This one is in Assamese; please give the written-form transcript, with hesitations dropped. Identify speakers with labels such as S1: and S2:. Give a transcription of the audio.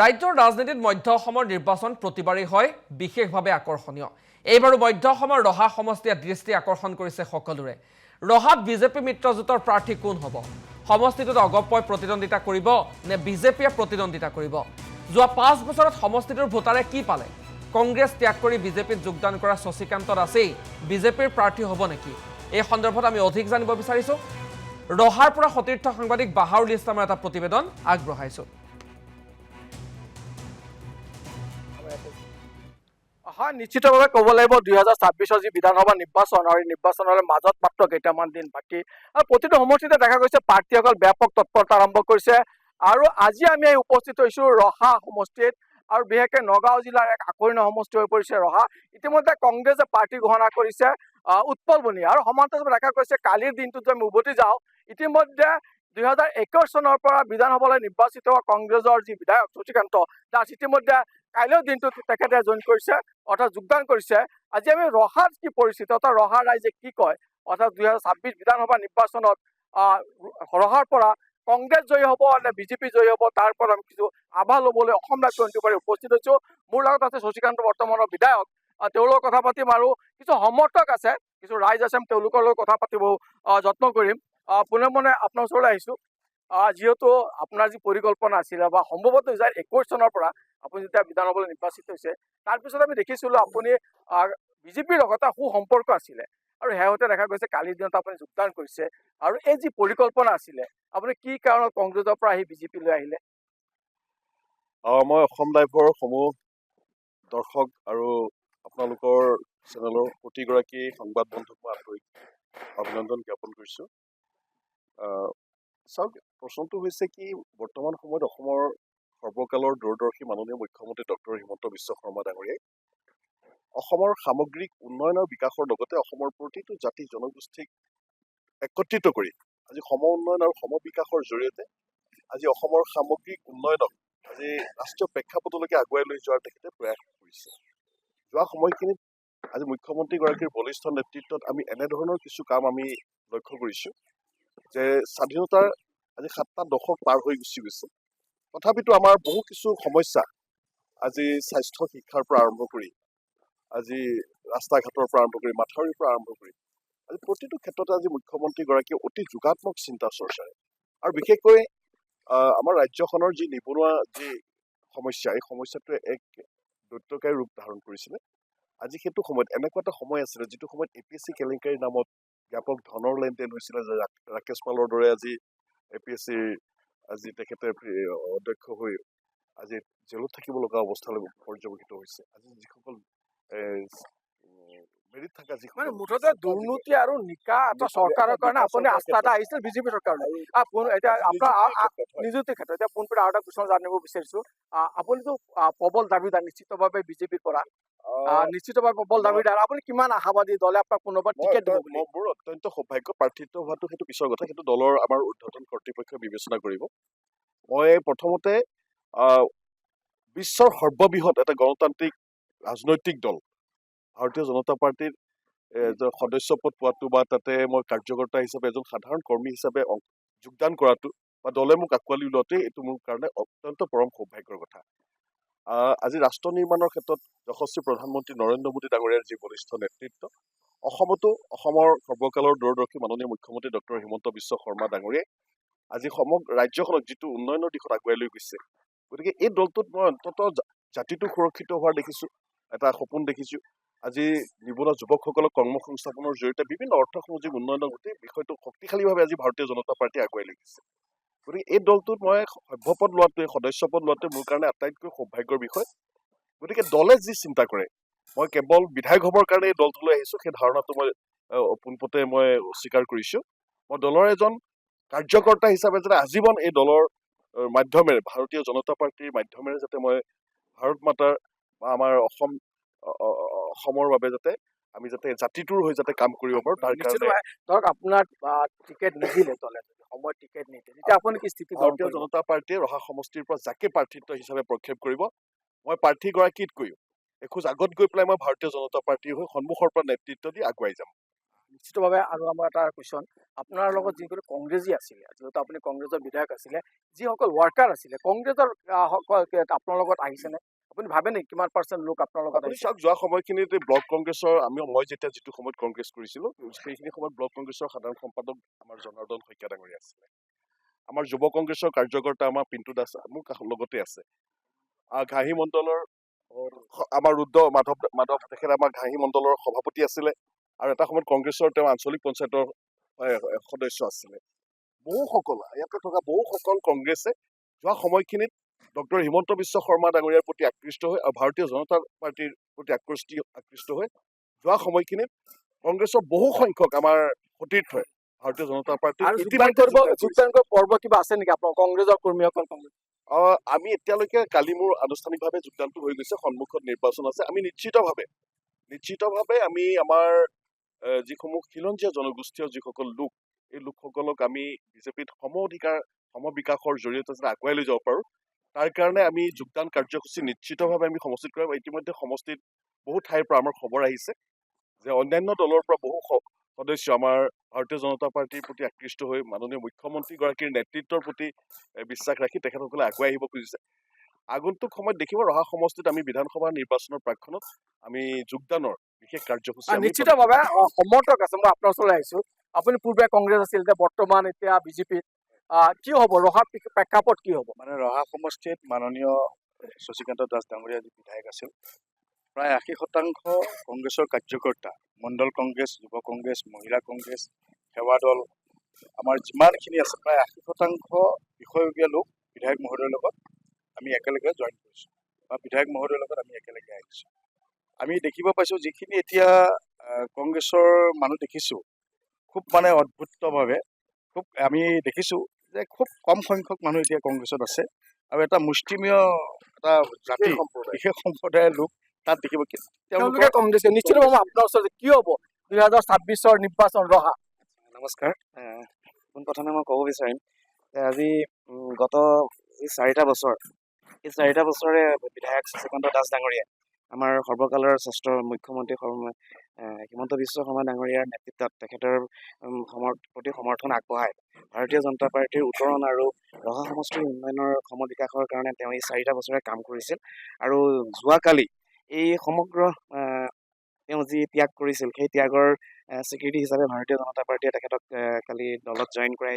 S1: ৰাজ্যৰ ৰাজনীতিত মধ্য অসমৰ নিৰ্বাচন প্ৰতিবাৰেই হয় বিশেষভাৱে আকৰ্ষণীয়। এইবাৰো মধ্য অসমৰ ৰহা সমষ্টিয়ে দৃষ্টি আকৰ্ষণ কৰিছে সকলোৰে। ৰহাত বিজেপি মিত্ৰজোঁটৰ প্ৰাৰ্থী কোন হ'ব? সমষ্টিটোত অগপই প্ৰতিদ্বন্দ্বিতা কৰিব নে বিজেপিয়ে প্ৰতিদ্বন্দ্বিতা কৰিব? যোৱা 5 বছৰত সমষ্টিটোৰ ভোটাৰে কি পালে? কংগ্ৰেছ ত্যাগ কৰি বিজেপিত যোগদান কৰা শশীকান্ত দাসেই বিজেপিৰ প্ৰাৰ্থী হ'ব নেকি? এই সন্দৰ্ভত আমি অধিক জানিব বিচাৰিছোঁ। ৰহাৰ পৰা সতীৰ্থ সাংবাদিক বাহাৰুল ইছলামৰ এটা প্ৰতিবেদন আগবঢ়াইছোঁ।
S2: হয়, নিশ্চিতভাৱে ক'ব লাগিব 2026 যি বিধানসভা নিৰ্বাচন আৰু এই নিৰ্বাচনৰ মাজত মাত্ৰ কেইটামান দিন বাকী আৰু প্ৰতিটো সমষ্টিতে দেখা গৈছে প্ৰাৰ্থীসকল ব্যাপক তৎপৰতা আৰম্ভ কৰিছে। আৰু আজি আমি উপস্থিত হৈছোঁ ৰহা সমষ্টিত আৰু বিশেষকৈ নগাঁও জিলাৰ এক আকৰ্ষণীয় সমষ্টি হৈ পৰিছে ৰহা। ইতিমধ্যে কংগ্ৰেছে প্ৰাৰ্থী ঘোষণা কৰিছে উৎপল বনি আৰু সমান্তৰালভাৱে দেখা গৈছে কালিৰ দিনটোত আমি উভতি যাওঁ। ইতিমধ্যে 2021 চনৰ পৰা বিধানসভালৈ নিৰ্বাচিত হোৱা কংগ্ৰেছৰ যি বিধায়ক শশীকান্ত দাস ইতিমধ্যে কাইলৈৰ দিনটোত তেখেতে জইন কৰিছে অৰ্থাৎ যোগদান কৰিছে। আজি আমি ৰহাত কি পৰিস্থিতি অৰ্থাৎ ৰহাৰ ৰাইজে কি কয় অৰ্থাৎ 2026 বিধানসভা নিৰ্বাচনত ৰহাৰ পৰা কংগ্ৰেছ জয়ী হ'ব নে বিজেপি জয়ী হ'ব তাৰ পৰা আমি কিছু আভা ল'বলৈ অসম ৰাজ্য অন্তিমবাৰে উপস্থিত হৈছোঁ। মোৰ লগত আছে শশীকান্ত বৰ্তমানৰ বিধায়ক, তেওঁলোকৰ কথা পাতিম আৰু কিছু সমৰ্থক আছে, কিছু ৰাইজ আছে, তেওঁলোকৰ লগত কথা পাতিব যত্ন কৰিম। পোনে পোনে আপোনাৰ ওচৰলৈ আহিছোঁ। যিহেতু আপোনাৰ যি পৰিকল্পনা আছিলে বা সম্ভৱতঃ 2021 চনৰ পৰা আপুনি যেতিয়া বিধানসভালৈ নিৰ্বাচিত হৈছে তাৰপিছত আমি দেখিছিলোঁ আপুনি বিজেপিৰ লগত এটা সুসম্পৰ্ক আছিলে আৰু শেহতীয়া দেখা গৈছে কালিৰ দিনত আপুনি যোগদান কৰিছে। আৰু এই যি পৰিকল্পনা আছিলে আপুনি কি কাৰণত কংগ্ৰেছৰ পৰা আহি বিজেপিলৈ আহিলে?
S3: মই অসম লাইভৰ সমূহ দৰ্শক আৰু আপোনালোকৰ চেনেলৰ প্ৰতিগৰাকী সংবাদ বন্ধুক মই আন্তৰিক অভিনন্দন জ্ঞাপন কৰিছোঁ। চাওক, প্ৰশ্নটো হৈছে কি, বৰ্তমান সময়ত অসমৰ সৰ্বকালৰ দূৰদৰ্শী মাননীয় মুখ্যমন্ত্ৰী ডক্টৰ হিমন্ত বিশ্ব শৰ্মা ডাঙৰীয়াই অসমৰ সামগ্ৰিক উন্নয়ন আৰু বিকাশৰ লগতে অসমৰ প্ৰতিটো জাতি জনগোষ্ঠীক একত্ৰিত কৰি আজি সম উন্নয়ন আৰু সম বিকাশৰ জৰিয়তে আজি অসমৰ সামগ্ৰিক উন্নয়নক আজি ৰাষ্ট্ৰীয় প্ৰেক্ষাপটলৈকে আগুৱাই লৈ যোৱাৰ তেখেতে প্ৰয়াস কৰিছে। যোৱা সময়খিনিত আজি মুখ্যমন্ত্ৰীগৰাকীৰ বলিষ্ঠ নেতৃত্বত আমি এনেধৰণৰ কিছু কাম আমি লক্ষ্য কৰিছোঁ যে স্বাধীনতাৰ আজি 7টা দশক পাৰ হৈ গুচি গৈছে, তথাপিতো আমাৰ বহু কিছু সমস্যা আজি স্বাস্থ্য শিক্ষাৰ পৰা আৰম্ভ কৰি আজি ৰাস্তা ঘাটৰ পৰা আৰম্ভ কৰি মাথাউৰিৰ পৰা আৰম্ভ কৰি আজি প্ৰতিটো ক্ষেত্ৰতে আজি মুখ্যমন্ত্ৰীগৰাকীয়ে অতি যোগাত্মক চিন্তা চৰ্চাৰে আৰু বিশেষকৈ আমাৰ ৰাজ্যখনৰ যি নিবনুৱা যি সমস্যা, এই সমস্যাটোৱে এক দৈত্যকাৰী ৰূপ ধাৰণ কৰিছিলে। আজি সেইটো সময়ত এনেকুৱা এটা সময় আছিলে যিটো সময়ত APSC কেলেংকাৰীৰ নামত ব্যাপক ধনৰ লেনদেন হৈছিলে, যে ৰাকেশ পালৰ দৰে আজি APSCৰ আজি তেখেতে অধ্যক্ষ হৈ আজি জেলত থাকিব লগা অৱস্থালৈ পৰ্যবেক্ষিত হৈছে। আজি যিসকল মেৰিট থকা
S2: মানে মুঠতে দুৰ্নীতি আৰু নিকা এটা চৰকাৰৰ কাৰণে আপুনি আস্থা এটা আহিছিল বিজেপি চৰকাৰলৈ। এতিয়া আপোনাৰ নিযুক্তিৰ ক্ষেত্ৰত এতিয়া পোনপটীয়া আৰু এটা প্ৰশ্ন জানিব বিচাৰিছোঁ। আপুনিতো প্ৰবল দাবীদাৰ নিশ্চিতভাৱে বিজেপিৰ পৰা, নিশ্চিতভাৱে প্ৰবল দাবীদাৰ, আপুনি কিমান আশাবাদী দলে আপোনাক পুনৰবাৰ টিকেট দিব বুলি?
S3: মোৰ অত্যন্ত সৌভাগ্য, প্ৰাৰ্থিত্ব হোৱাটো সেইটো পিছৰ কথা, সেইটো দলৰ আমাৰ ঊৰ্ধ্বতন কৰ্তৃপক্ষই বিবেচনা কৰিব। মই প্ৰথমতে বিশ্বৰ সৰ্ববৃহৎ এটা গণতান্ত্ৰিক ৰাজনৈতিক দল ভাৰতীয় জনতা পাৰ্টীৰ সদস্য পদ পোৱাটো বা তাতে মই কাৰ্যকৰ্তা হিচাপে এজন সাধাৰণ কৰ্মী হিচাপে যোগদান কৰাটো বা দলে মোক আঁকোৱালি লোৱাটোৱে এইটো মোৰ কাৰণে অত্যন্ত পৰম সৌভাগ্যৰ কথা। আজি ৰাষ্ট্ৰ নিৰ্মাণৰ ক্ষেত্ৰত যশস্বী প্ৰধানমন্ত্ৰী নৰেন্দ্ৰ মোদী ডাঙৰীয়াৰ যি বলিষ্ঠ নেতৃত্ব, অসমতো অসমৰ সৰ্বকালৰ দূৰদৰ্শী মাননীয় মুখ্যমন্ত্ৰী ডক্টৰ হিমন্ত বিশ্ব শৰ্মা ডাঙৰীয়াই আজি সমগ্ৰ ৰাজ্যখনক যিটো উন্নয়নৰ দিশত আগুৱাই লৈ গৈছে, গতিকে এই দলটোত মই অন্ততঃ জাতিটো সুৰক্ষিত হোৱাৰ দেখিছোঁ, এটা সপোন দেখিছোঁ। আজি নিবনুৱা যুৱকসকলক কৰ্মসংস্থাপনৰ জৰিয়তে বিভিন্ন অৰ্থসামাজিক উন্নয়নৰ গোটেই বিষয়টো শক্তিশালীভাৱে আজি ভাৰতীয় জনতা পাৰ্টীয়ে আগুৱাই লৈ গৈছে। গতিকে এই দলটোত মই সভ্যপদ লোৱাটোৱে, সদস্যপদ লোৱাটোৱে মোৰ কাৰণে আটাইতকৈ সৌভাগ্যৰ বিষয়। গতিকে দলে যি চিন্তা কৰে, মই কেৱল বিধায়ক হ'বৰ কাৰণে এই দলটোলৈ আহিছোঁ সেই ধাৰণাটো মই পোনপটে মই অস্বীকাৰ কৰিছোঁ। মই দলৰ এজন কাৰ্যকৰ্তা হিচাপে যাতে আজীৱন এই দলৰ মাধ্যমেৰে, ভাৰতীয় জনতা পাৰ্টীৰ মাধ্যমেৰে যাতে মই ভাৰত মাতাৰ বা আমাৰ অসমৰ বাবে যাতে আমি যাতে জাতিটোৰ হৈ যাতে কাম কৰিব পাৰোঁ তাৰ কাৰণে।
S2: ধৰক আপোনাক টিকেট নিদিলে দলে, সময়ত টিকেট নিদিলে, তেতিয়া আপুনি কি স্থিতি?
S3: ভাৰতীয় জনতা পাৰ্টীয়ে ৰহা সমষ্টিৰ পৰা যাকে প্ৰাৰ্থিত্ব হিচাপে প্ৰক্ষেপ কৰিব, মই প্ৰাৰ্থীগৰাকীতকৈও এখোজ আগত গৈ পেলাই মই ভাৰতীয় জনতা পাৰ্টীৰ হৈ সন্মুখৰ পৰা নেতৃত্ব দি আগুৱাই যাম।
S2: নিশ্চিতভাৱে আৰু আমাৰ এটা কুৱেশ্যন আপোনাৰ লগত যিসকল কংগ্ৰেছী আছিলে যিহেতু আপুনি কংগ্ৰেছৰ বিধায়ক আছিলে যিসকল ৱাৰ্কাৰ আছিলে কংগ্ৰেছৰ আপোনাৰ লগত আহিছেনে আপুনি ভাবে নেকি কিমান পাৰ্চেণ্ট লোক আপোনাৰ লগত
S3: আপুনি
S2: আহিছে
S3: চাওক যোৱা সময়খিনিত ব্লক কংগ্ৰেছৰ মই যেতিয়া যিটো সময়ত কংগ্ৰেছ কৰিছিলো সেইখিনি সময়ত ব্লক কংগ্ৰেছৰ সাধাৰণ সম্পাদক আমাৰ জনাৰ্দন শইকীয়া ডাঙৰীয়া আছিলে আমাৰ যুৱ কংগ্ৰেছৰ কাৰ্যকৰ্তা আমাৰ পিণ্টু দাস মোৰ লগতে আছে ঘাঁহি মণ্ডলৰ আমাৰ ৰুদ্ৰ মাধৱ তেখেত আমাৰ ঘাঁহি মণ্ডলৰ সভাপতি আছিলে আৰু এটা সময়ত কংগ্ৰেছৰ তেওঁ আঞ্চলিক পঞ্চায়তৰ সদস্য আছিলে বহুসকল ইয়াতে থকা বহুসকল কংগ্ৰেছে যোৱা সময়খিনিত ডক্টৰ হিমন্ত বিশ্ব শৰ্মা ডাঙৰীয়াৰ প্ৰতি আকৃষ্ট হৈ আৰু ভাৰতীয় জনতা পাৰ্টীৰ প্ৰতি আকৃষ্ট হৈ যোৱা সময়খিনিত কংগ্ৰেছৰ বহু সংখ্যক আমাৰ সতীৰ্থই ভাৰতীয় জনতা পাৰ্টীৰ
S2: আৰু যোগদান কৰিব পৰ্ব কিবা আছে নেকি আপোনাৰ কংগ্ৰেছৰ কৰ্মীসকল
S3: আমি এতিয়ালৈকে কালি মোৰ আনুষ্ঠানিকভাৱে যোগদানটো হৈ গৈছে সন্মুখত নিৰ্বাচন আছে আমি নিশ্চিতভাৱে আমি আমাৰ যিসমূহ খিলঞ্জীয়া জনগোষ্ঠীয় যিসকল লোক এই লোকসকলক আমি বিজেপিত সমবিকাশৰ জৰিয়তে যাতে আগুৱাই লৈ যাব পাৰো তাৰ কাৰণে আমি যোগদান কাৰ্যসূচী নিশ্চিতভাৱে আমি সমষ্টিত কৰিম ইতিমধ্যে সমষ্টিত বহু ঠাইৰ পৰা আমাৰ খবৰ আহিছে যে অন্যান্য দলৰ পৰা বহু সদস্য আমাৰ ভাৰতীয় জনতা পাৰ্টীৰ প্ৰতি আকৃষ্ট হৈ মাননীয় মুখ্যমন্ত্ৰীগৰাকীৰ নেতৃত্বৰ প্ৰতি বিশ্বাস ৰাখি তেখেতসকলে আগুৱাই আহিব খুজিছে আগন্তুক সময়ত দেখিব ৰহা সমষ্টিত আমি বিধানসভা নিৰ্বাচনৰ প্ৰাক্ষণত আমি যোগদানৰ বিশেষ কাৰ্যসূচী
S2: নিশ্চিতভাৱে সমৰ্থক আছে মই আপোনাৰ ওচৰলৈ আহিছো আপুনি পূৰ্বে কংগ্ৰেছ আছিল এতিয়া বৰ্তমান এতিয়া বিজেপিত কি হ'ব ৰহাৰ প্ৰেক্ষাপট কি হ'ব
S4: মানে ৰহা সমষ্টিত মাননীয় শশীকান্ত দাস ডাঙৰীয়া যি বিধায়ক আছিল প্ৰায় 80% কংগ্ৰেছৰ কাৰ্যকৰ্তা মণ্ডল কংগ্ৰেছ যুৱ কংগ্ৰেছ মহিলা কংগ্ৰেছ সেৱা দল আমাৰ যিমানখিনি আছে প্ৰায় 80% বিষয়ববীয়া লোক বিধায়ক মহোদয়ৰ লগত আমি একেলগে জইন কৰিছোঁ বা বিধায়ক মহোদয়ৰ লগত আমি একেলগে আহিছোঁ আমি দেখিব পাইছোঁ যিখিনি এতিয়া কংগ্ৰেছৰ মানুহ দেখিছোঁ খুব মানে অদ্ভুতভাৱে খুব আমি দেখিছোঁ যে খুব কম সংখ্যক মানুহ এতিয়া কংগ্ৰেছত আছে আৰু এটা মুষ্টিমীয় এটা জাতি বিশেষ সম্প্ৰদায়ৰ লোক তাত দেখিব
S2: তেওঁলোকে কংগ্ৰেছ নিশ্চিতভাৱে আপোনাৰ ওচৰত কি হ'ব 2026 নিৰ্বাচন ৰহা
S4: নমস্কাৰ পোনপ্ৰথমে মই ক'ব বিচাৰিম যে আজি গত যি 4টা বছৰ এই 4টা বছৰে বিধায়ক শশীকান্ত দাস ডাঙৰীয়াই আমাৰ সৰ্বকালৰ শ্ৰেষ্ঠ মুখ্যমন্ত্ৰী হিমন্ত বিশ্ব শৰ্মা ডাঙৰীয়াৰ নেতৃত্বত তেখেতৰ প্ৰতি সমৰ্থন আগবঢ়াই ভাৰতীয় জনতা পাৰ্টীৰ উত্তৰণ আৰু ৰহা সমষ্টিৰ উন্নয়নৰ সমবিকাশৰ কাৰণে তেওঁ এই 4টা বছৰে কাম কৰিছিল আৰু যোৱাকালি এই সমগ্ৰ তেওঁ যি ত্যাগ কৰিছিল সেই ত্যাগৰ স্বীকৃতি হিচাপে ভাৰতীয় জনতা পাৰ্টীয়ে তেখেতক কালি দলত জইন কৰাই